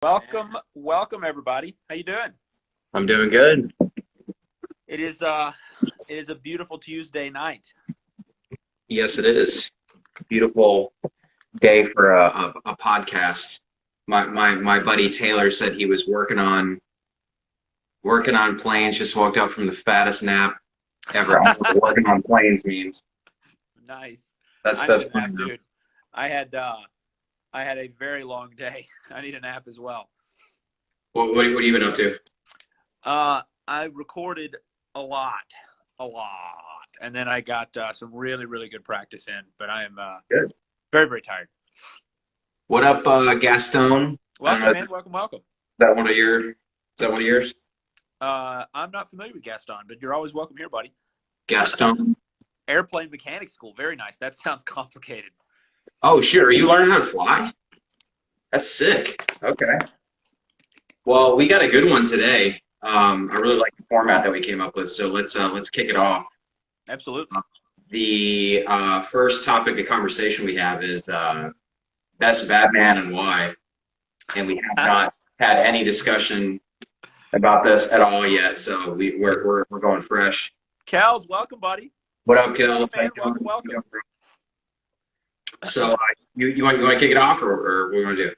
Welcome everybody. How you doing? I'm doing good. It is a beautiful Tuesday night. Yes, it is. Beautiful day for a podcast. My buddy Taylor said he was working on planes. Just walked out from the fattest nap ever. I don't know what working on planes means. Nice. That's I need that's a nap, fun though. dude. I had a very long day. I need a nap as well. What have you been up to? I recorded a lot, and then I got some really, really good practice in. But I am Good. very, very tired. What up, Gaston? Welcome, man. Welcome. That one of your? Is that one of yours? I'm not familiar with Gaston, but you're always welcome here, buddy. Gaston. Airplane mechanics school. Very nice. That sounds complicated. Oh, sure. Are you learning how to fly? That's sick. Okay. Well, we got a good one today. I really like the format that we came up with, so let's kick it off. Absolutely. The first topic of conversation we have is best Batman and why, and we have not had any discussion about this at all yet. So we're going fresh. Kels, welcome, buddy. What up, Kels? Man, welcome. So you want to kick it off, or what do you want to do?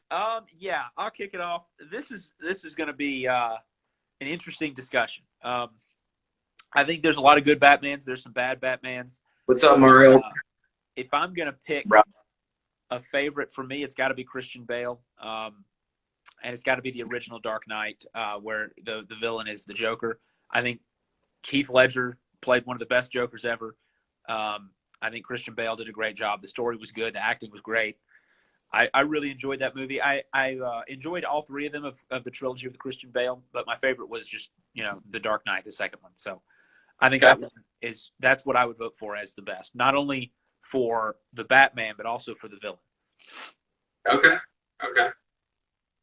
Yeah, I'll kick it off. This is going to be an interesting discussion. I think there's a lot of good Batmans. There's some bad Batmans. What's up, Mario? If I'm going to pick a favorite for me, it's got to be Christian Bale, and it's got to be the original Dark Knight, where the villain is the Joker. I think Heath Ledger played one of the best Jokers ever. I think Christian Bale did a great job. The story was good. The acting was great. I really enjoyed that movie. I enjoyed all three of them of the trilogy of the Christian Bale, but my favorite was just, the Dark Knight, the second one. So I think that's what I would vote for as the best, not only for the Batman, but also for the villain. Okay.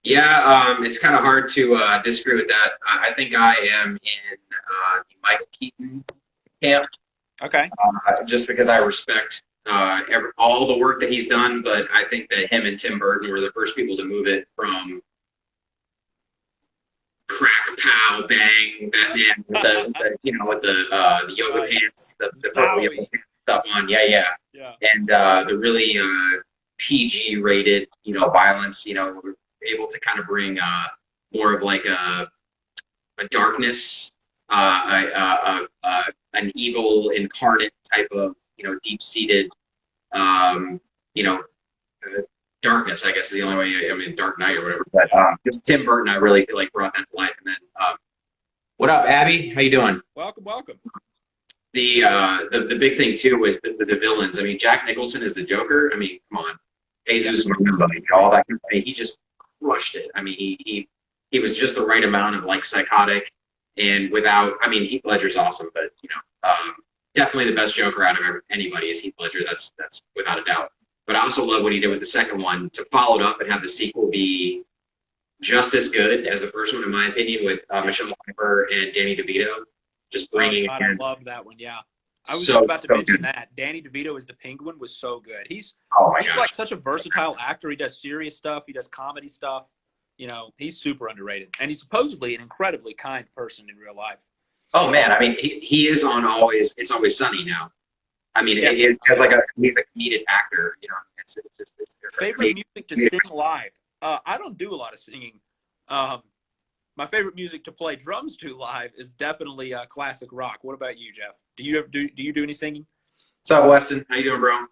Yeah, it's kind of hard to disagree with that. I think I am in the Michael Keaton camp. Okay. Just because I respect all the work that he's done, but I think that him and Tim Burton were the first people to move it from crack, pow, bang, Batman with the yoga pants, the purple yoga pants stuff on, yeah, and the really PG rated, violence, we're able to kind of bring more of like a darkness, an evil incarnate type of, deep seated, darkness, I guess is the only way. Dark Knight or whatever. But just Tim Burton, I really feel like brought that to life. And then, what up, Abby? How you doing? Welcome. The big thing too was the villains. Jack Nicholson is the Joker. Come on, Jesus, all that. He just crushed it. He was just the right amount of like psychotic, and without. Heath Ledger's awesome, but definitely the best Joker out of anybody is Heath Ledger. That's without a doubt. But I also love what he did with the second one to follow it up and have the sequel be just as good as the first one, in my opinion, with Michelle Pfeiffer and Danny DeVito. Just bringing I love that one. Yeah, I was just about to mention that. Danny DeVito as the Penguin was so good. He's like such a versatile actor. He does serious stuff. He does comedy stuff. He's super underrated, and he's supposedly an incredibly kind person in real life. Oh man, he is on Always. It's Always Sunny now. Yes. He's a comedic actor. It's favorite music to sing live. I don't do a lot of singing. My favorite music to play drums to live is definitely classic rock. What about you, Jeff? Do you do any singing? What's up, Weston? How you doing, bro?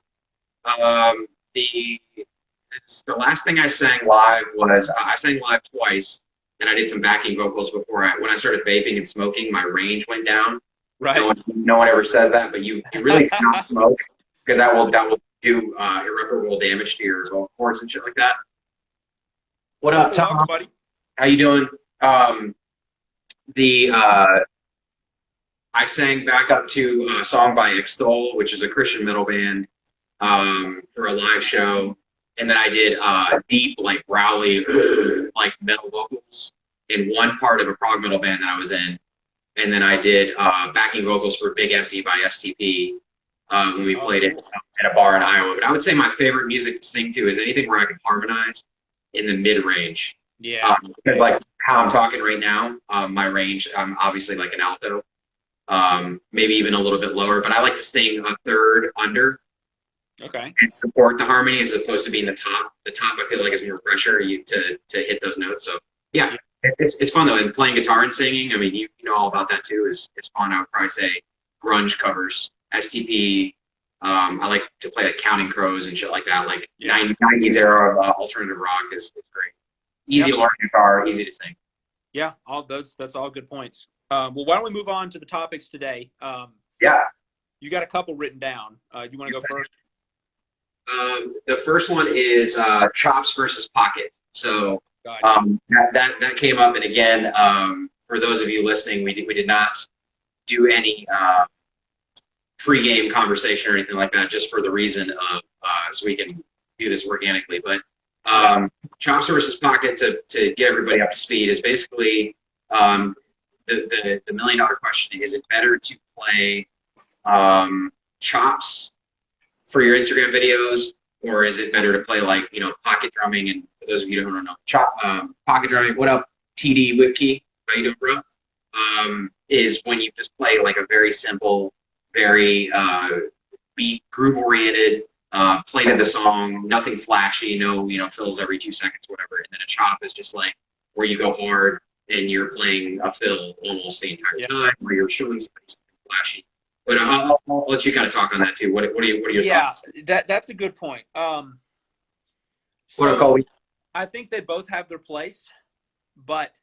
The last thing I sang live was I sang live twice, and I did some backing vocals before. When I started vaping and smoking, my range went down. Right. No one ever says that, but you really cannot smoke because that will do irreparable damage to your vocal cords and shit like that. What up, Tom? Welcome, buddy. How you doing? I sang back up to a song by Extol, which is a Christian metal band, for a live show, and then I did deep, like growly, like metal vocals in one part of a prog metal band that I was in. And then I did backing vocals for Big Empty by STP when we played it at a bar in Iowa. But I would say my favorite music to sing to is anything where I can harmonize in the mid-range. Yeah. Because like how I'm talking right now, my range, I'm obviously like an alto, maybe even a little bit lower, but I like to sing a third under Okay. and support the harmony as opposed to being the top. The top I feel like is more pressure to hit those notes. So yeah, Yeah. it's fun though. And playing guitar and singing, I mean, you know all about that too. Is it's fun. I would probably say grunge covers, STP. I like to play like Counting Crows and shit like that. Like Yeah. 90s era of alternative rock is great. Easy to learn guitar, easy to sing. Yeah. That's all good points. Well, why don't we move on to the topics today? Yeah. You got a couple written down. You want to go first? The first one is chops versus pocket. So God. that came up, and again, for those of you listening, we did not do any pre-game conversation or anything like that, just for the reason of so we can do this organically. But chops versus pocket, to get everybody up to speed, is basically the $1 million question: is it better to play chops for your Instagram videos, or is it better to play like, you know, pocket drumming? And for those of you who don't know, pocket drumming, what up, TD Whipkey? How you doing, bro? Is when you just play like a very simple, very beat, groove oriented, play to the song, nothing flashy, no, you know, fills every 2 seconds, whatever. And then a chop is just like where you go hard and you're playing a fill almost the entire time, where you're showing something flashy. But I'll let you kind of talk on that too. What are your thoughts? That's a good point. So, I think they both have their place, but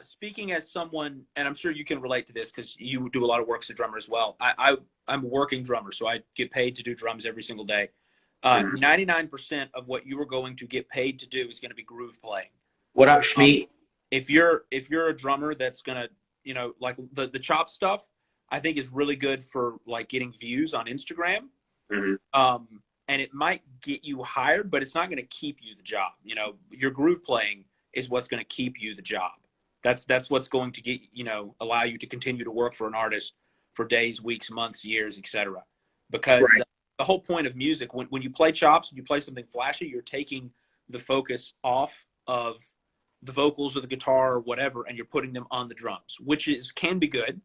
speaking as someone, and I'm sure you can relate to this because you do a lot of work as a drummer as well. I'm a working drummer, so I get paid to do drums every single day. 99% of what you are going to get paid to do is going to be groove playing. What up, Schmeat? If you're a drummer that's gonna, you know, like the chop stuff, I think is really good for like getting views on Instagram. And it might get you hired, but it's not going to keep you the job. You know, your groove playing is what's going to keep you the job. That's what's going to get, you know, allow you to continue to work for an artist for days, weeks, months, years, etc. Because the whole point of music, when you play chops, when you play something flashy, you're taking the focus off of the vocals or the guitar or whatever, and you're putting them on the drums, which can be good.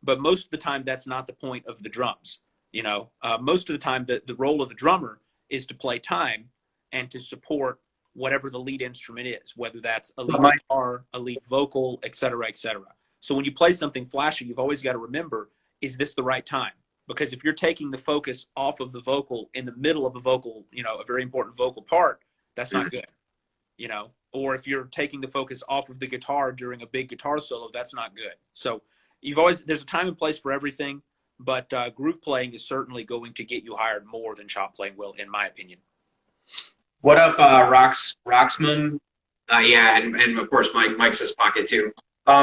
But most of the time, that's not the point of the drums. You know, most of the time, the role of the drummer is to play time and to support whatever the lead instrument is, whether that's a lead guitar, a lead vocal, et cetera, et cetera. So when you play something flashy, you've always got to remember, is this the right time? Because if you're taking the focus off of the vocal in the middle of a vocal, you know, a very important vocal part, that's not good. You know, or if you're taking the focus off of the guitar during a big guitar solo, that's not good. So there's a time and place for everything, but groove playing is certainly going to get you hired more than chop playing will, in my opinion. What up, Roxman? Yeah, and of course Mike says pocket too.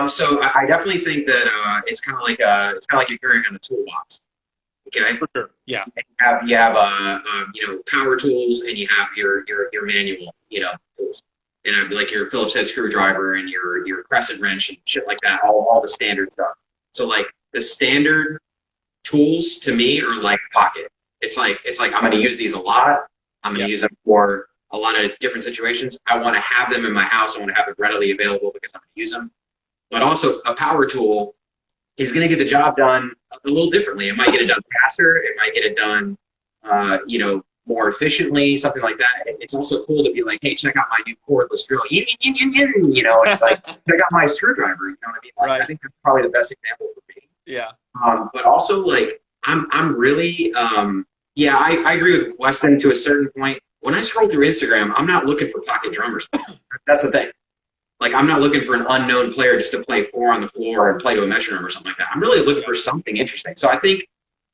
So I definitely think that it's kind of like you're carrying on a toolbox. Okay. For sure. Yeah. You have you know, power tools, and you have your manual, you know, tools. And like your Phillips head screwdriver and your crescent wrench and shit like that, all the standard stuff. So like the standard tools to me are like pocket. It's like I'm going to use these a lot. I'm going to use them for a lot of different situations. I want to have them in my house. I want to have them readily available because I'm going to use them. But also a power tool is going to get the job done a little differently. It might get it done faster. It might get it done, you know, more efficiently, something like that. It's also cool to be like, hey, check out my new cordless drill. You know, it's like, check out my screwdriver. You know what I mean? Like, I think that's probably the best example for me. Yeah. But also, like, I'm really, yeah, I agree with Weston to a certain point. When I scroll through Instagram, I'm not looking for pocket drummers. That's the thing. Like, I'm not looking for an unknown player just to play 4 on the floor and play to a metronome or something like that. I'm really looking for something interesting. So I think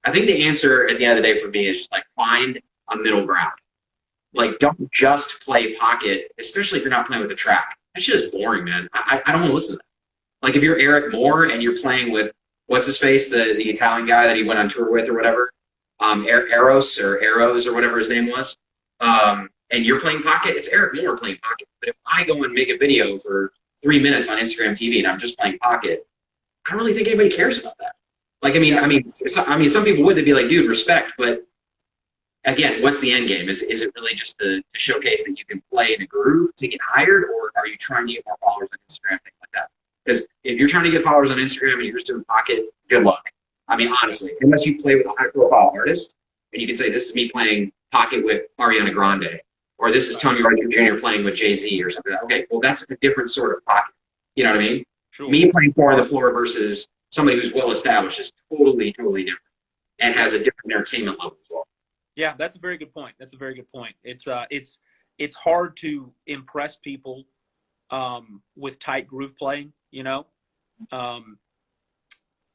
the answer at the end of the day for me is just like find a middle ground. Like, don't just play pocket, especially if you're not playing with a track. That's just boring, man. I don't want to listen to that. Like, if you're Eric Moore and you're playing with what's his face, the Italian guy that he went on tour with or whatever, Arrows or whatever his name was, and you're playing pocket, it's Eric Moore playing pocket. But if I go and make a video for 3 minutes on Instagram TV and I'm just playing pocket, I don't really think anybody cares about that. Like, I mean, some people would. They'd be like, dude, respect, but again, what's the end game? Is it really just to showcase that you can play in a groove to get hired, or are you trying to get more followers on Instagram, things like that? Because if you're trying to get followers on Instagram and you're just doing pocket, good luck. I mean, honestly, unless you play with a high-profile artist, and you can say, this is me playing pocket with Ariana Grande, or this is Tony Roger Jr. playing with Jay-Z or something. Okay, well, that's a different sort of pocket. You know what I mean? Sure. Me playing 4 on the floor versus somebody who's well-established is totally different and has a different entertainment level as well. Yeah, that's a very good point. That's a very good point. It's hard to impress people with tight groove playing, you know.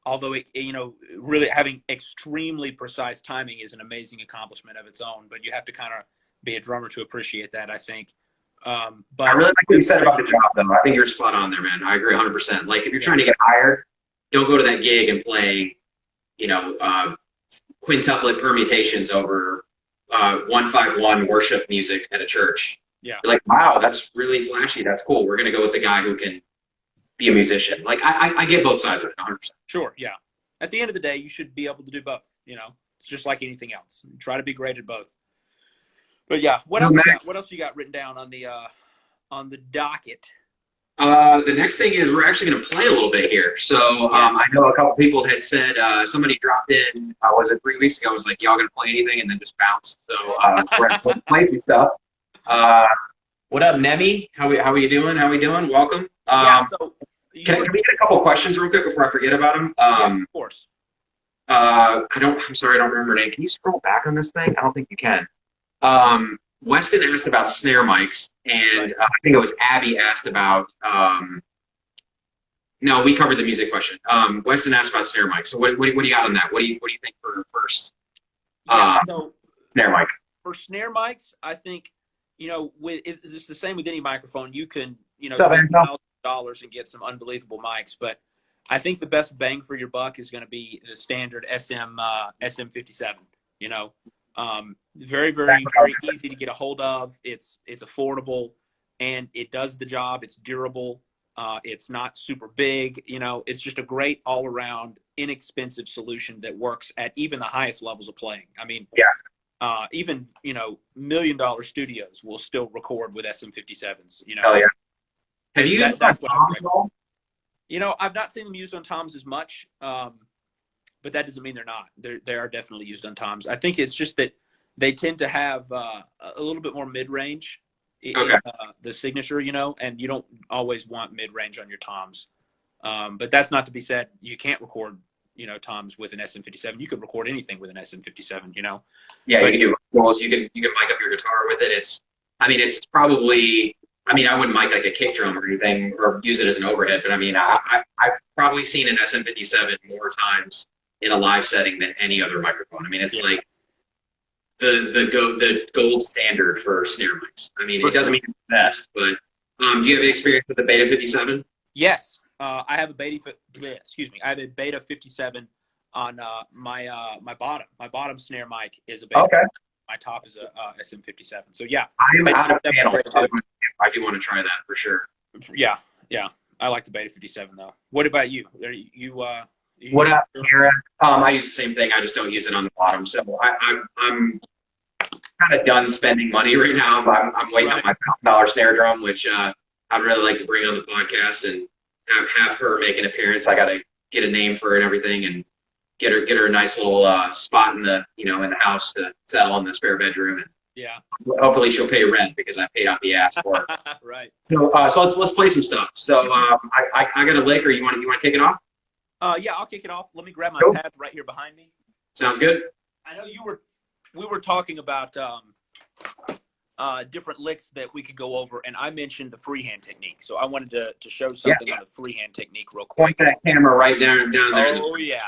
Although really having extremely precise timing is an amazing accomplishment of its own, but you have to kind of be a drummer to appreciate that, I think. But I really like what you said about the job, though. I think you're spot on there, man. I agree 100%. Like, if you're trying to get hired, don't go to that gig and play, quintuplet permutations over 151 worship music at a church. Yeah. You're like, wow, that's really flashy. That's cool. We're going to go with the guy who can be a musician. Like, I get both sides of it 100%. Sure, yeah. At the end of the day, you should be able to do both, you know. It's just like anything else. Try to be great at both. But yeah, what else you got? What else you got written down on the docket? The next thing is we're actually going to play a little bit here. So I know a couple people had said somebody dropped in. Was it 3 weeks ago? I was like, y'all going to play anything? And then just bounced. So we're going to play some stuff. What up, Nemi? How are you doing? How we doing? Welcome. So can we get a couple of questions real quick before I forget about them? Of course. I'm sorry, I don't remember her name. Can you scroll back on this thing? I don't think you can. Weston asked about snare mics, and I think it was Abby asked about. No, we covered the music question. Weston asked about snare mics. So what do you got on that? What do you think for first? So snare mic. For snare mics, I think is this the same with any microphone? You can spend $1,000 and get some unbelievable mics, but I think the best bang for your buck is going to be the standard SM57. Very, very, very easy to get a hold of. It's affordable, and it does the job. It's durable. It's not super big. It's just a great all-around, inexpensive solution that works at even the highest levels of playing. I mean, even $1 million studios will still record with SM57s. Oh yeah. Have you used that? I've not seen them used on toms as much, but that doesn't mean they're not. They are definitely used on toms. I think it's just that they tend to have a little bit more mid-range in the signature, and you don't always want mid-range on your toms. But that's not to be said. You can't record, toms with an SM57. You could record anything with an SM57, Yeah, you can do rolls. You can mic up your guitar with it. It's probably. I wouldn't mic like a kick drum or anything, or use it as an overhead. But I've probably seen an SM57 more times in a live setting than any other microphone. It's like the gold standard for snare mics. It doesn't mean it's the best, but do you have any experience with the Beta 57? Yes, I have a Beta. I have a Beta 57 on my bottom. My bottom snare mic is a Beta. Okay. My top is a SM57. So yeah, I'm out of panels. I do want to try that for sure. Yeah. I like the Beta 57 though. What about you? What up, Kara? I use the same thing. I just don't use it on the bottom. So I'm kind of done spending money right now. I'm waiting on my $1,000 snare drum, which I'd really like to bring on the podcast and have her make an appearance. I got to get a name for her and everything, and get her a nice little spot in the in the house to settle in the spare bedroom. And hopefully she'll pay rent because I paid off the ass for it. Right. So let's play some stuff. So I got a lick, or you want to kick it off? Yeah, I'll kick it off. Let me grab my pads right here behind me. Sounds good. I know we were talking about different licks that we could go over, and I mentioned the freehand technique. So I wanted to show something on the freehand technique real quick. Point that camera right down there. Oh yeah.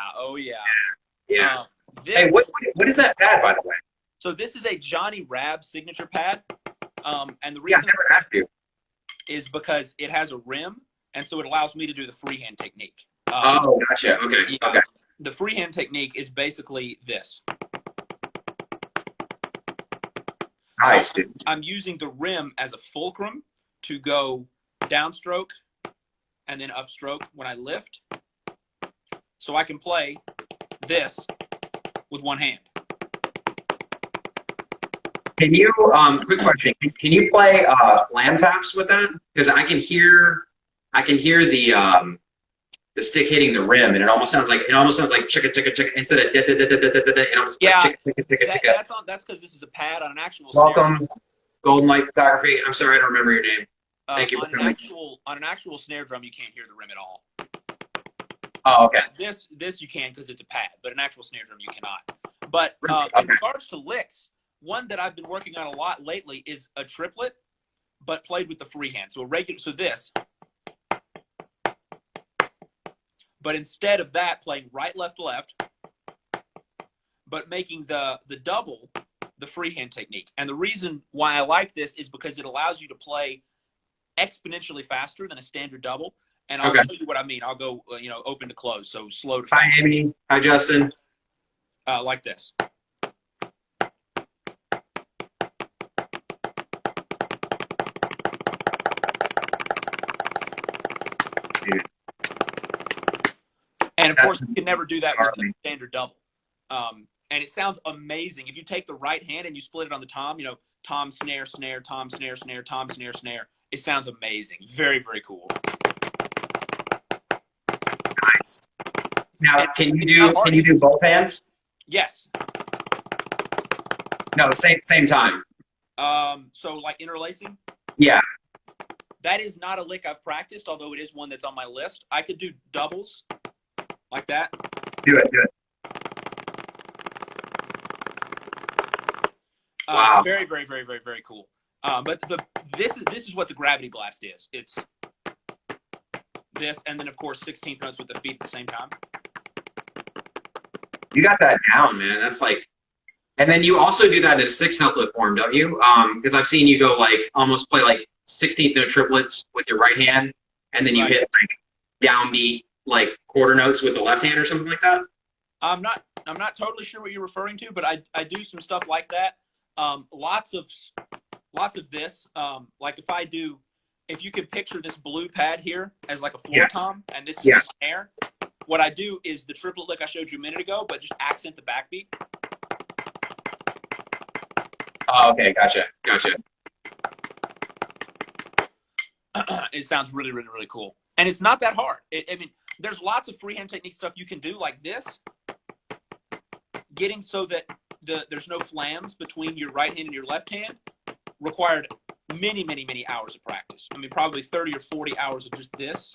Yeah. Hey, what is that pad, by the way? So this is a Johnny Rab signature pad, and the I reason never asked you. is because it has a rim, and so it allows me to do the freehand technique. Gotcha. Okay. Yeah, okay. The freehand technique is basically this. Nice. So I'm using the rim as a fulcrum to go downstroke and then upstroke when I lift, so I can play this with one hand. Can you, quick question, can you play flam taps with that? Because I can hear the stick hitting the rim, and it almost sounds like chicka chicka chicka instead of it almost Yeah, like chicka chicka chicka chicka. that's because this is a pad on an actual Welcome, snare. Golden Light Photography. I'm sorry, I don't remember your name. Thank you for coming. On an actual snare drum, you can't hear the rim at all. Oh, okay. This you can because it's a pad, but an actual snare drum you cannot. But Okay. in regards to licks, one that I've been working on a lot lately is a triplet, but played with the freehand. So this. But instead of that, playing right, left, left, but making the double the freehand technique. And the reason why I like this is because it allows you to play exponentially faster than a standard double. And I'll show you what I mean. I'll go, open to close, so slow to fast. Hi, Amy. Hi, Justin. Like this. Dude. And of course, you can never do that with a standard double. And it sounds amazing. If you take the right hand and you split it on the tom, tom, snare, snare, tom, snare, snare, tom, snare, snare. It sounds amazing. Very, very cool. Nice. Now, can you do both hands? Yes. No, same time. So like interlacing? Yeah. That is not a lick I've practiced, although it is one that's on my list. I could do doubles like that. Do it. Wow. Very, very, very, very, very cool. But this is what the Gravity Blast is. It's this, and then of course 16th notes with the feet at the same time. You got that down, man. That's like, and then you also do that in a 6th form, don't you? Because I've seen you go like almost play like 16th note triplets with your right hand, and then you hit like downbeat like quarter notes with the left hand or something like that. I'm not totally sure what you're referring to, but I do some stuff like that. Lots of this. Like if you could picture this blue pad here as like a floor tom, and this is a snare. What I do is the triplet lick I showed you a minute ago, but just accent the backbeat. Oh, okay, gotcha. It sounds really, really, really cool, and it's not that hard. I mean, there's lots of freehand technique stuff you can do like this, getting so that there's no flams between your right hand and your left hand. Required many, many, many hours of practice. I mean, probably 30 or 40 hours of just this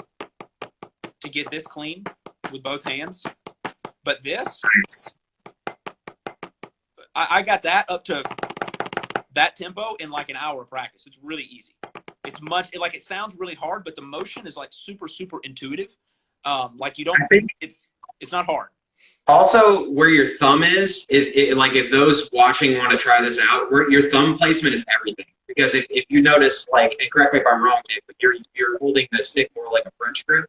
to get this clean with both hands. But this, I got that up to that tempo in like an hour of practice. It's really easy. It's it sounds really hard, but the motion is like super, super intuitive. Like you don't, it's not hard. Also, where your thumb is like if those watching want to try this out, where your thumb placement is everything. Because if you notice, like, and correct me if I'm wrong, Dave, but you're holding the stick more like a French grip.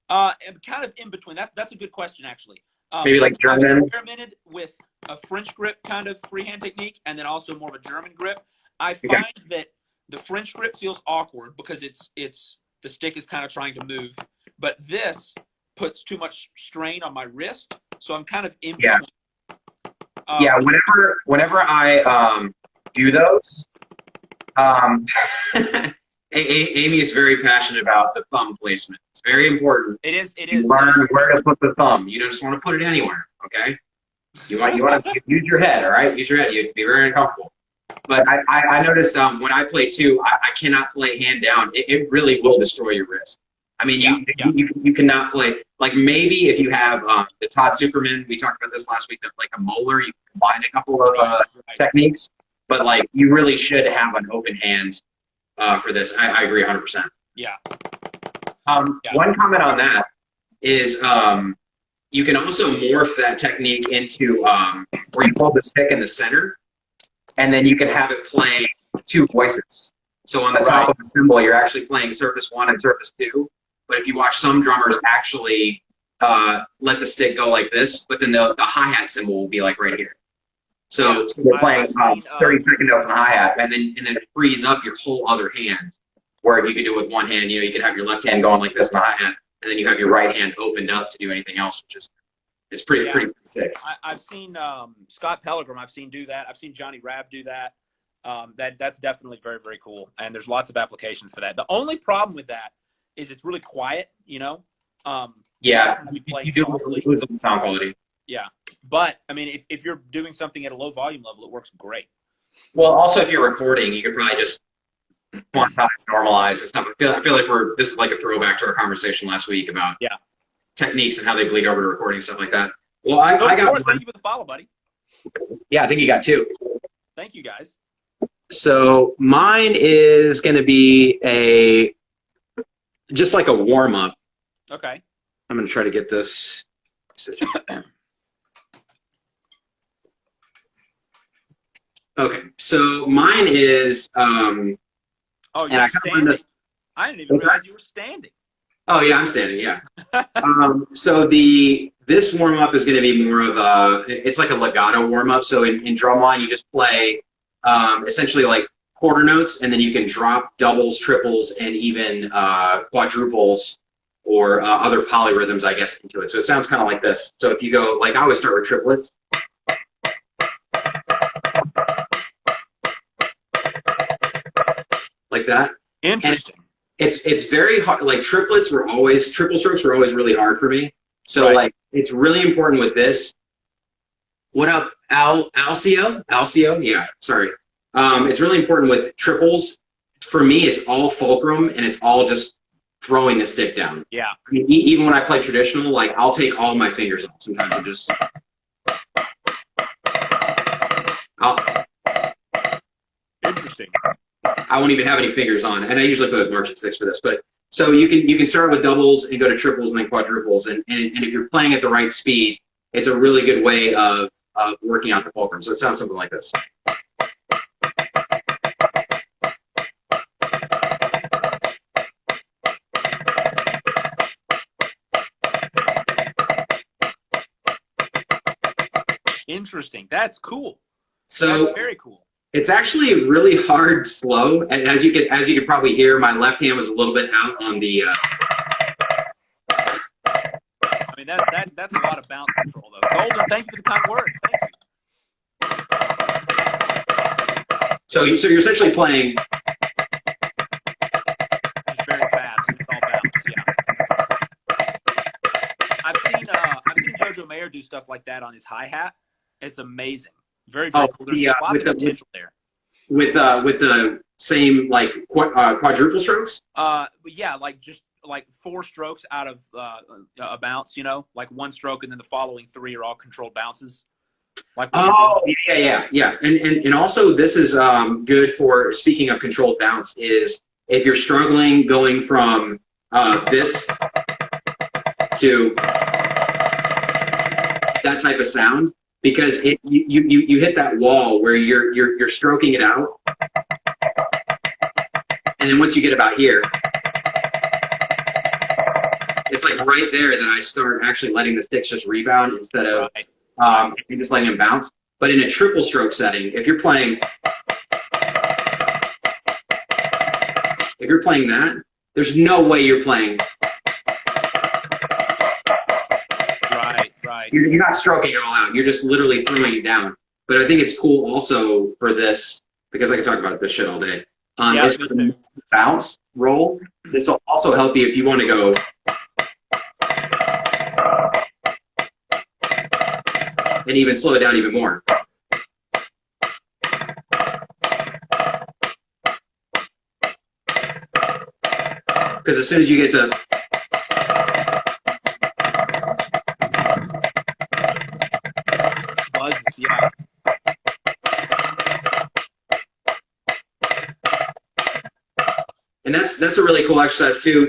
Kind of in between. That's a good question, actually. Maybe like German. I'm experimented with a French grip kind of freehand technique, and then also more of a German grip. I find that the French grip feels awkward because the stick is kind of trying to move, but this puts too much strain on my wrist, so I'm kind of in between. Whenever I do those, Amy is very passionate about the thumb placement. It's very important. It is. You learn where to put the thumb. You don't just want to put it anywhere. Okay. You want to use your head. All right. Use your head. You'd be very uncomfortable. But I noticed when I play too, I cannot play hand down. It really will destroy your wrist. I mean, you cannot play, like maybe if you have the Todd Superman, we talked about this last week, like a molar, you can combine a couple of techniques, but like you really should have an open hand for this. I agree 100%. Yeah. One comment on that is you can also morph that technique into where you hold the stick in the center, and then you can have it play two voices. So on the top of the cymbal, you're actually playing surface 1 and surface 2. But if you watch some drummers actually let the stick go like this, but then the hi-hat cymbal will be like right here. So you're playing 30-second notes on the hi-hat, and then it frees up your whole other hand. Where if you could do it with one hand, you could have your left hand going like this on the hi-hat, and then you have your right hand opened up to do anything else, which is It's pretty Yeah. pretty sick. I've seen Scott Pellegrim. I've seen do that. I've seen Johnny Rabb do that. That's definitely very, very cool. And there's lots of applications for that. The only problem with that is it's really quiet. Yeah, You play you do softly. lose some sound quality. Yeah, but I mean, if you're doing something at a low volume level, it works great. Well, also if you're recording, you could probably just quantize, normalize, and stuff. I feel like this is like a throwback to our conversation last week about Yeah. techniques and how they bleed over to recording and stuff like that. Well, I got Court, one. thank you for the follow, buddy. Yeah, I think you got two. Thank you, guys. So mine is going to be just like a warm up. Okay. I'm going to try to get this. Okay, so mine is. Oh, And you're I kinda standing. wanted to- I didn't even What's realize you were standing. Oh yeah, I'm standing. Yeah. So this warm up is going to be more of it's like a legato warm up. So in drumline, you just play essentially like quarter notes, and then you can drop doubles, triples, and even quadruples or other polyrhythms, I guess, into it. So it sounds kind of like this. So if you go, like I always start with triplets. Like that. Interesting. It's very hard. Like triple strokes were always really hard for me. So Right. like it's really important with this. What up, Alcio? Alcio? Yeah, sorry. It's really important with triples. For me, it's all fulcrum and it's all just throwing the stick down. Yeah. I mean, even when I play traditional, like I'll take all my fingers off sometimes and just. Interesting. I won't even have any fingers on, and I usually put marching sticks for this. But so you can start with doubles and go to triples and then quadruples, and if you're playing at the right speed, it's a really good way of working out the fulcrum. So it sounds something like this. Interesting. That's cool. So That's very cool. it's actually really hard slow, and as you can probably hear, my left hand was a little bit out on the. I mean, that's a lot of bounce control, though. Golden, thank you for the kind words. Thank you. So you're essentially playing. Just very fast. It's all bounce. Yeah. I've seen JoJo Mayer do stuff like that on his hi hat. It's amazing. Very, very cool. There's lots of potential there. With the same like quadruple strokes. But yeah, like just like 4 strokes out of a bounce. Like 1 stroke and then the following 3 are all controlled bounces. Like Yeah. And also this is good for, speaking of controlled bounce, is if you're struggling going from this to that type of sound, because you hit that wall where you're stroking it out, and then once you get about here, it's like right there that I start actually letting the sticks just rebound instead of just letting them bounce. But in a triple stroke setting, if you're playing that, there's no way you're playing. Right. You're not stroking it all out. You're just literally throwing it down. But I think it's cool also for this, because I can talk about this shit all day. This for the bounce roll. This will also help you if you want to go. And even slow it down even more. Because as soon as you get to buzzes, yeah. And that's a really cool exercise too,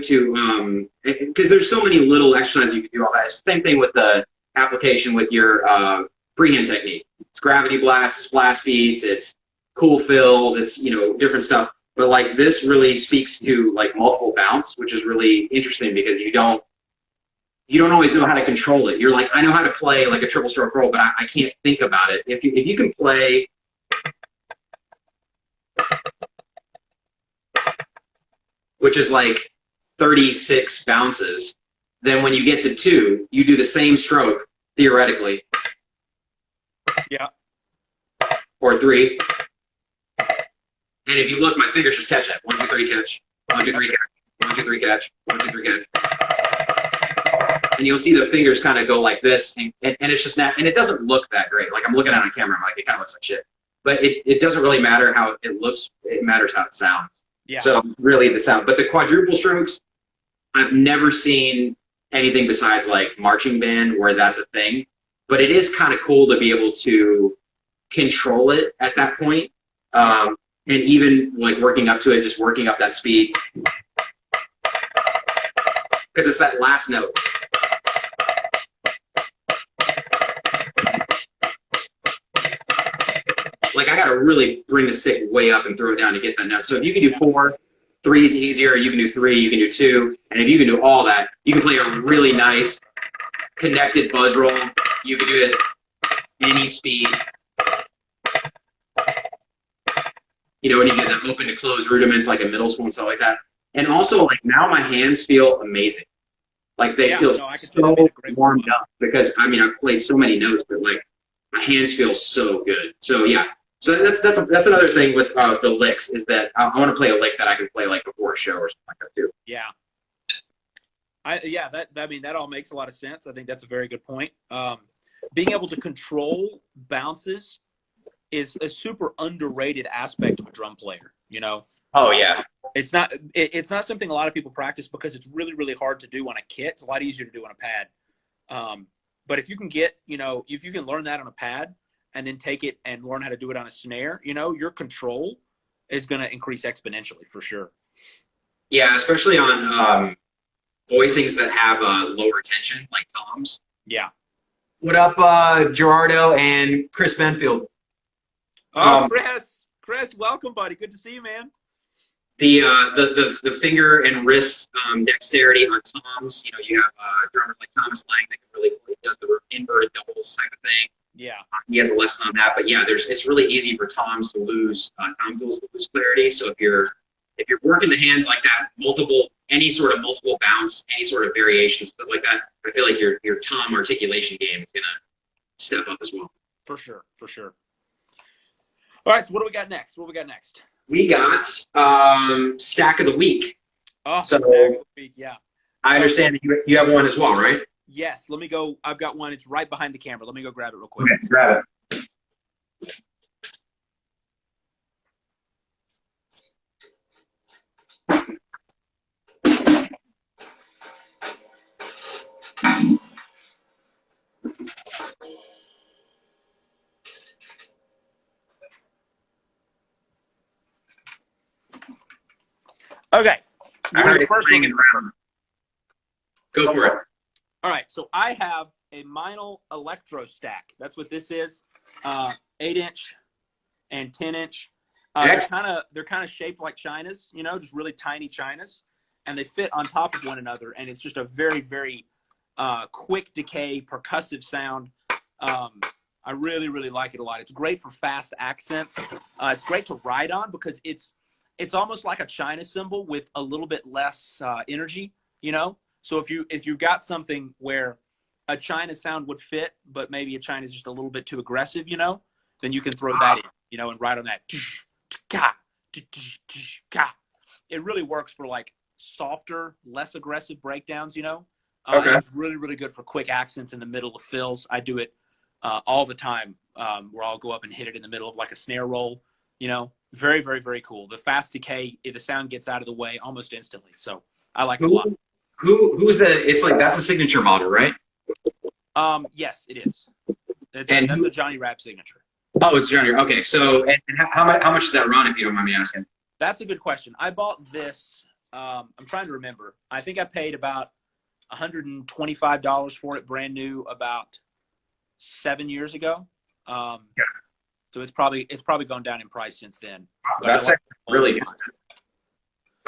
because there's so many little exercises you can do all that. It's the same thing with the application with your freehand technique. It's gravity blasts, it's blast beats, it's cool fills, it's different stuff. But like this really speaks to like multiple bounce, which is really interesting because you don't always know how to control it. You're like, I know how to play like a triple stroke roll, but I can't think about it. If you can play. Which is like 36 bounces. Then when you get to 2, you do the same stroke, theoretically, Yeah. or 3. And if you look, my fingers just catch that. 1, 2, 3, catch. 1, 2, 3, catch. 1, 2, 3, catch. 1, 2, 3, catch. And you'll see the fingers kind of go like this, and it's just not, and it doesn't look that great. Like I'm looking at it on camera, I'm like, it kind of looks like shit. But it doesn't really matter how it looks. It matters how it sounds. Yeah. So really the sound. But the quadruple strokes, I've never seen anything besides like marching band where that's a thing. But it is kind of cool to be able to control it at that point. And even like working up to it, just working up that speed. Because it's that last note. Like I gotta really bring the stick way up and throw it down to get that note. So if you can do 4, 3 is easier. You can do 3, you can do 2, and if you can do all that, you can play a really nice connected buzz roll. You can do it any speed. You know, when you get that open to close rudiments like a middle school and stuff like that. And also, like now my hands feel amazing. Like they feel so warmed up because I mean I've played so many notes, but like my hands feel so good. So yeah, so that's another thing with the licks is that I want to play a lick that I can play like before a show or something like that too. Yeah. That all makes a lot of sense. I think that's a very good point. Being able to control bounces is a super underrated aspect of a drum player, you know? Oh yeah. It's not something a lot of people practice because it's really, really hard to do on a kit. It's a lot easier to do on a pad. But if you can if you can learn that on a pad and then take it and learn how to do it on a snare, you know, your control is going to increase exponentially for sure. Yeah, especially on voicings that have lower tension, like toms. Yeah. What up, Gerardo and Chris Benfield? Oh, Chris, welcome, buddy. Good to see you, man. The finger and wrist dexterity on toms. You know, you have drummers like Thomas Lang that can really does the inverted doubles type of thing. Yeah, he has a lesson on that. But yeah, it's really easy for toms to lose tom tools to lose clarity. So if you're working the hands like that, any sort of multiple bounce, any sort of variation, stuff like that, I feel like your tom articulation game is gonna step up as well. For sure. All right, so what do we got next? We got Stack of the Week. Oh, so Stack of the Week, yeah. I understand that you have one as well, right? Yes, let me go. I've got one. It's right behind the camera. Let me go grab it real quick. Okay, grab it. Okay. The first one. Go for it. All right. So I have a Meinl Electro Stack. That's what this is. 8-inch and 10-inch. They're kind of shaped like chinas, you know, just really tiny chinas, and they fit on top of one another. And it's just a very, very quick decay percussive sound. I really, really like it a lot. It's great for fast accents. It's great to ride on because it's almost like a china cymbal with a little bit less energy, you know? So if you've got something where a china sound would fit, but maybe a china is just a little bit too aggressive, you know, then you can throw that in, you know, and ride on that. It really works for like softer, less aggressive breakdowns, you know? Okay. It's really, really good for quick accents in the middle of fills. I do it all the time where I'll go up and hit it in the middle of like a snare roll, you know? Very, very, very cool. The fast decay, the sound gets out of the way almost instantly. So I like it a lot. It's like, that's a signature model, right? Yes, it is. That's a Johnny Rapp signature. Oh, it's Johnny. Okay. So, and how much does that run, if you don't mind me asking? That's a good question. I bought this. I'm trying to remember. I think I paid about $125 for it, brand new, about 7 years ago. Yeah. So it's probably gone down in price since then. That's really good.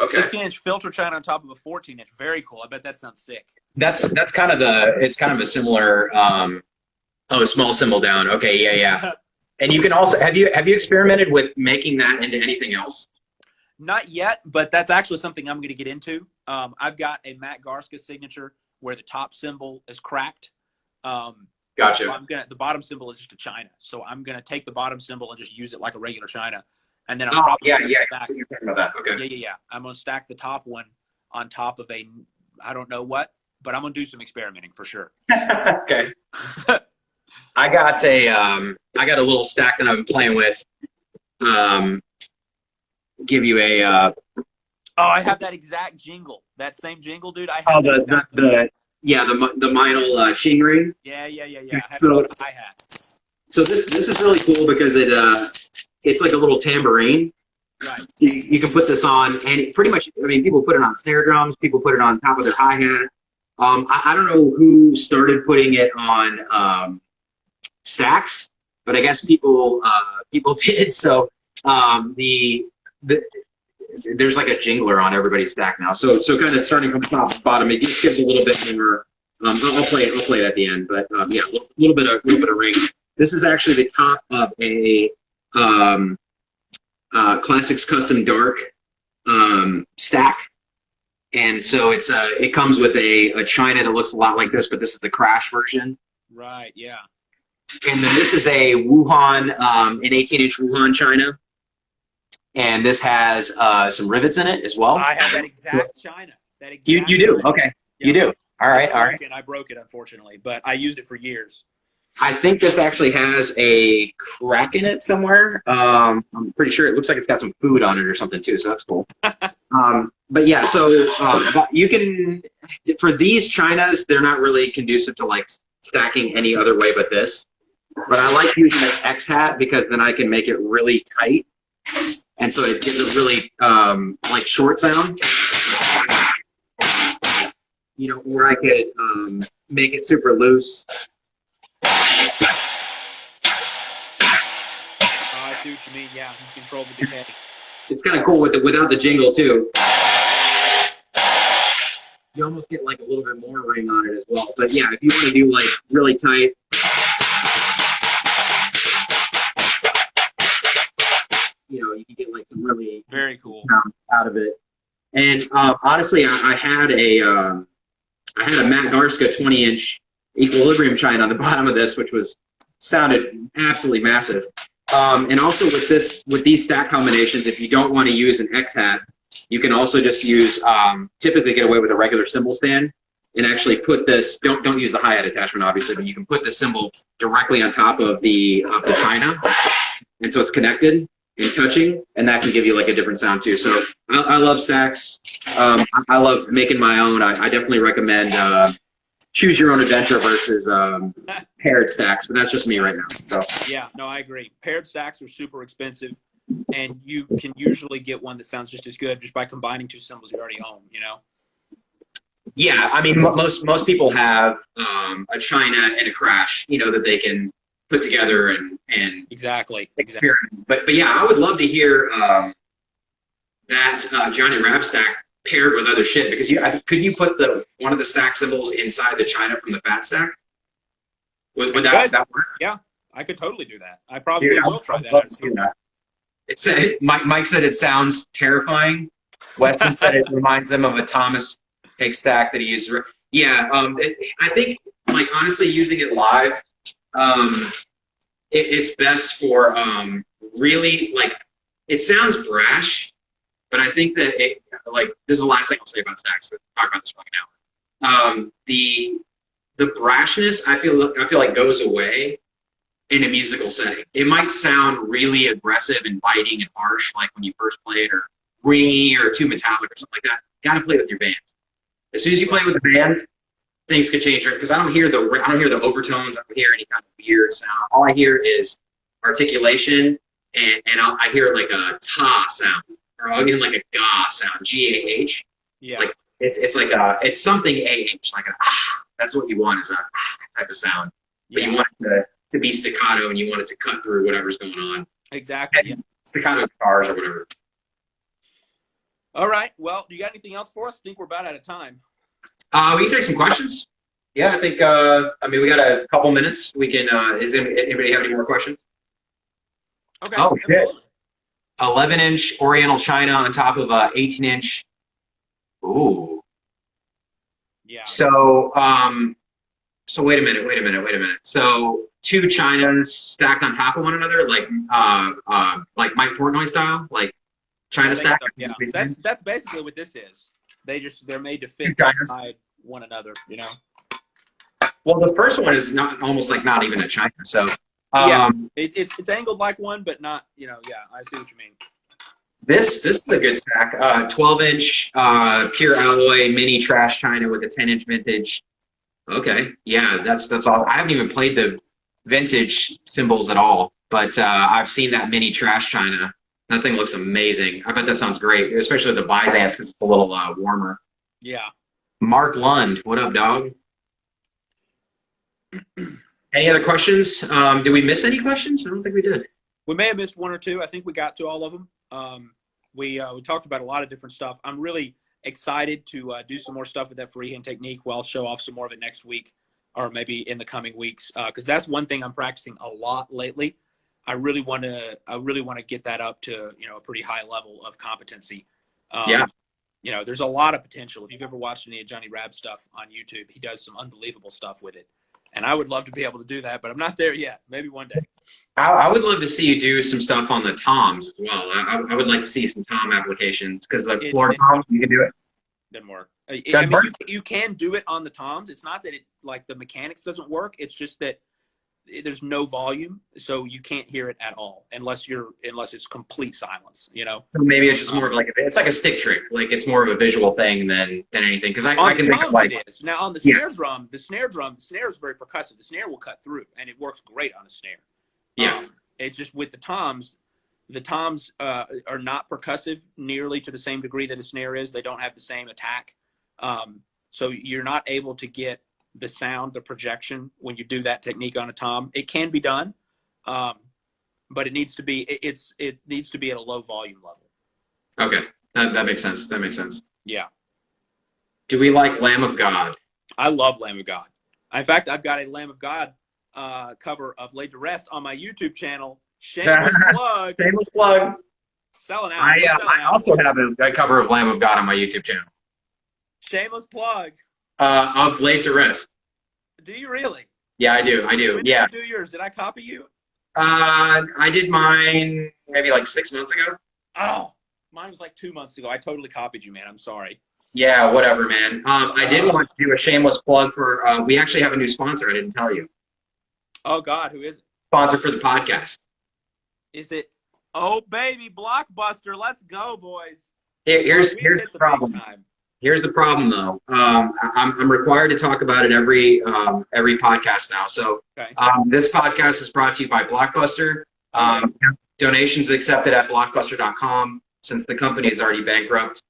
Okay. 16-inch filter china on top of a 14-inch. Very cool. I bet that sounds sick. That's kind of it's kind of a similar. Small cymbal down. Okay. Yeah. And you can also have you experimented with making that into anything else? Not yet, but that's actually something I'm going to get into. I've got a Matt Garska signature where the top cymbal is cracked. Gotcha. So the bottom cymbal is just a china. So I'm gonna take the bottom cymbal and just use it like a regular china, and then I'm probably yeah. stack, So you're talking about that. Okay. yeah. I'm gonna stack the top one on top of I don't know what, but I'm gonna do some experimenting for sure. Okay. I got a little stack that I've been playing with. Give you a Oh, I have that exact jingle. That same jingle, dude. I have the Meinl Chingring. Yeah. I have So- a hi-hat. So this is really cool because it's like a little tambourine. Right. You can put this on, and it pretty much, I mean, people put it on snare drums, people put it on top of their hi-hat. I don't know who started putting it on stacks, but I guess people did. So there's like a jingler on everybody's stack now. So kind of starting from top to bottom, it just gives a little bit more. I'll play it at the end, but yeah, a little bit of ring. This is actually the top of a Classics Custom Dark stack, and so it comes with a china that looks a lot like this, but this is the crash version. Right. Yeah. And then this is a Wuhan, an 18-inch Wuhan china, and this has some rivets in it as well. I have that exact china. That exact You do? china. Okay, Yeah. you do. All right. I broke it, unfortunately, but I used it for years. I think this actually has a crack in it somewhere. I'm pretty sure it looks like it's got some food on it or something too, so that's cool. But yeah, so you can, for these chinas, they're not really conducive to like stacking any other way but this. But I like using this X hat because then I can make it really tight, and so it gives a really like short sound. You know, or I could make it super loose. I see what you mean. Yeah, you control the decay. It's kind of cool without the jingle too. You almost get like a little bit more ring on it as well. But yeah, if you want to do like really tight, you know, you can get like some really Very cool sound out of it. And honestly, I had a Matt Garska 20-inch Equilibrium china on the bottom of this, which sounded absolutely massive. And also with these stack combinations, if you don't want to use an X hat, you can also just use typically get away with a regular cymbal stand and actually put this. Don't use the hi-hat attachment, obviously, but you can put the cymbal directly on top of the china, and so it's connected and touching, and that can give you like a different sound too. So I love stacks. I love making my own. I definitely recommend choose your own adventure versus paired stacks, but that's just me right now. So Yeah, no, I agree. Paired stacks are super expensive, and you can usually get one that sounds just as good just by combining two cymbals you already own, you know? yeah, I mean most people have a china and a crash, you know, that they can put together and Exactly. experiment. But yeah, I would love to hear that Johnny Rap stack paired with other shit, because could you put one of the stack cymbals inside the china from the fat stack? Would that work? Yeah, I could totally do that. I probably Dude, will try I'd that. love to see that. It said Mike said it sounds terrifying. Weston said it reminds him of a Thomas Higgs stack that he used. Yeah, I think like honestly using it live, it's best for really like it sounds brash, but I think that like this is the last thing I'll say about stacks. So talk about this fucking hour. The brashness I feel like goes away in a musical setting. It might sound really aggressive and biting and harsh, like when you first play it, or ringy or too metallic or something like that. You got to play with your band. As soon as you play with the band, things could change. Because I don't hear the overtones. I don't hear any kind of weird sound. All I hear is articulation, and I hear like a ta sound, or I'll get like a ga sound, G-A-H. Yeah. Like it's like it's something A-H, like a ah. That's what you want, is a ah type of sound. But you want it to be staccato, and you want it to cut through whatever's going on. Exactly. Yeah. Staccato guitars or whatever. All right. Well, do you got anything else for us? I think we're about out of time. We can take some questions. Yeah, I think. I mean, we got a couple minutes. We can. Is anybody have any more questions? Okay. Oh, shit. Absolutely. 11-inch Oriental china on top of a 18-inch. Ooh. Yeah. So So wait a minute. So two Chinas stacked on top of one another, like Mike Portnoy style, like China stack. Yeah, that's basically what this is. They're made to fit inside one another, you know. Well, the first one is not almost like not even a China. So yeah, it's angled like one, but not, you know. Yeah, I see what you mean. This is a good stack. 12-inch pure alloy mini trash China with a 10-inch vintage. Okay, yeah, that's awesome. I haven't even played the vintage cymbals at all, but I've seen that mini trash China. That thing looks amazing. I bet that sounds great, especially the Byzance because it's a little warmer. Yeah. Mark Lund, what up, dog? Any other questions? Did we miss any questions? I don't think we did. We may have missed one or two. I think we got to all of them. We talked about a lot of different stuff. I'm really excited to do some more stuff with that freehand technique. I'll show off some more of it next week or maybe in the coming weeks because that's one thing I'm practicing a lot lately. I really want to get that up to, you know, a pretty high level of competency. Yeah. You know, there's a lot of potential. If you've ever watched any of Johnny Rab stuff on YouTube, he does some unbelievable stuff with it. And I would love to be able to do that, but I'm not there yet. Maybe one day. I would love to see you do some stuff on the toms as well. I would like to see some tom applications because the floor toms, you can do it. Doesn't work. I mean, you can do it on the toms. It's not that it like the mechanics doesn't work. It's just that there's no volume, so you can't hear it at all unless it's complete silence. You know. So maybe it's just more of like it's like a stick trick. Like it's more of a visual thing than anything. Because I can think of like it is. Now on the snare drum, the snare is very percussive. The snare will cut through, and it works great on a snare. Yeah. It's just with the toms are not percussive nearly to the same degree that a snare is. They don't have the same attack. So you're not able to get the sound, the projection when you do that technique on a tom. It can be done, but it needs to be it needs to be at a low volume level. Okay, that makes sense. That makes sense. Yeah. Do we like Lamb of God? I love Lamb of God. In fact, I've got a Lamb of God cover of Laid to Rest on my YouTube channel. Shameless plug. Shameless plug. Selling out. I also have a cover of Lamb of God on my YouTube channel. Shameless plug. Of Laid to Rest. Do you really? Yeah, I do. When Yeah. did you do yours? Did I copy you? I did mine maybe like 6 months ago. Oh, mine was like 2 months ago. I totally copied you, man. I'm sorry. Yeah, whatever, man. I did want to do a shameless plug for. We actually have a new sponsor. I didn't tell you. Oh God, who is it? Sponsor for the podcast. Is it? Oh baby, Blockbuster. Let's go, boys. Here's the problem. Here's the problem, though. I'm required to talk about it every podcast now. So okay. This podcast is brought to you by Blockbuster. Donations accepted at blockbuster.com since the company is already bankrupt.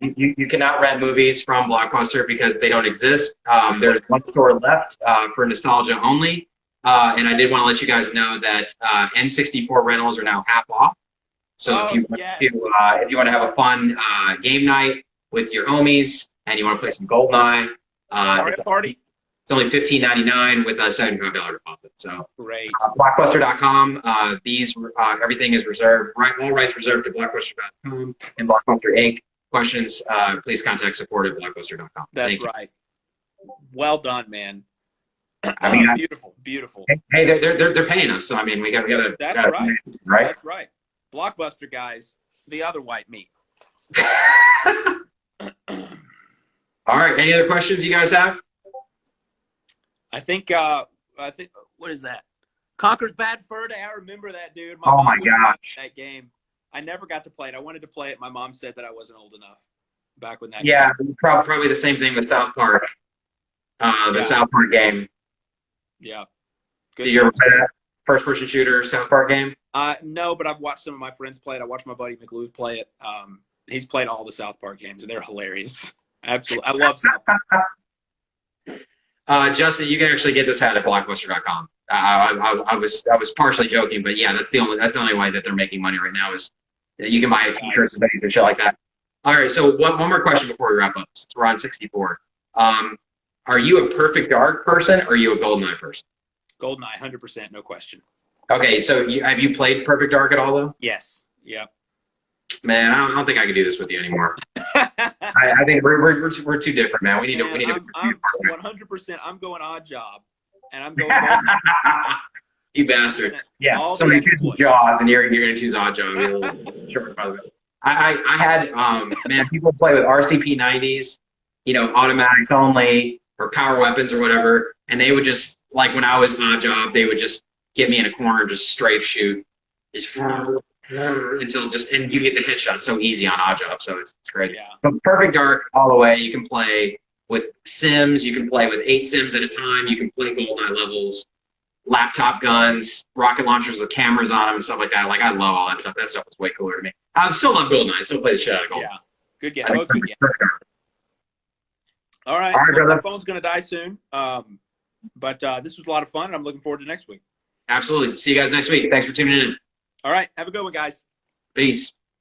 You cannot rent movies from Blockbuster because they don't exist. There's one store left for nostalgia only. And I did want to let you guys know that N64 rentals are now half off. So if you want to have a fun game night with your homies and you want to play some GoldenEye, it's only $15.99 with a $75 deposit. So great. Blockbuster.com. Everything is reserved. All rights reserved to Blockbuster.com and Blockbuster Inc. Questions? Please contact support at Blockbuster.com. That's right. Well done, man. I mean, beautiful. Hey, they're paying us, so I mean, we got to. That's right. Right. That's right. Blockbuster guys, the other white meat. All right. Any other questions you guys have? I think what is that? Conker's Bad Fur Day. I remember that, dude. Oh my gosh. That game. I never got to play it. I wanted to play it. My mom said that I wasn't old enough back when that. Yeah, probably the same thing with South Park. South Park game. Yeah. Did you ever play that first-person shooter South Park game? No, but I've watched some of my friends play it. I watched my buddy McLuth play it. He's played all the South Park games, and they're hilarious. Absolutely, I love South Park. Justin, you can actually get this hat at Blockbuster.com. I was partially joking, but yeah, that's the only way that they're making money right now is that you can buy t-shirts and shit like that. All right, so one more question before we wrap up. Since we're on 64. Are you a Perfect Dark person or are you a GoldenEye person? GoldenEye, 100%, no question. Okay, so have you played Perfect Dark at all, though? Yes. Yep. Man, I don't think I can do this with you anymore. I think we're too different, man. We need to. I'm 100%. I'm going odd job, and I'm going. You bastard. Yeah. All Somebody the chooses exploits. Jaws, and you're going to choose Odd Job. Sure, I had man, people play with RCP 90s, you know, automatics only or power weapons or whatever, and they would just like when I was Odd Job, they would just get me in a corner, just strafe shoot, just until just and you get the headshot so easy on Odd Job, so it's great. Yeah. But Perfect Dark all the way. You can play with sims, you can play with 8 sims at a time, you can play GoldenEye levels, laptop guns, rocket launchers with cameras on them and stuff like that. Like I love all that stuff. That stuff was way cooler to me. I still love GoldenEye. I still play the shit out of GoldenEye. Yeah. Good game. Both good games. All right. All right, well, brother. my phone's going to die soon. But this was a lot of fun, and I'm looking forward to next week. Absolutely. See you guys next week. Thanks for tuning in. All right. Have a good one, guys. Peace.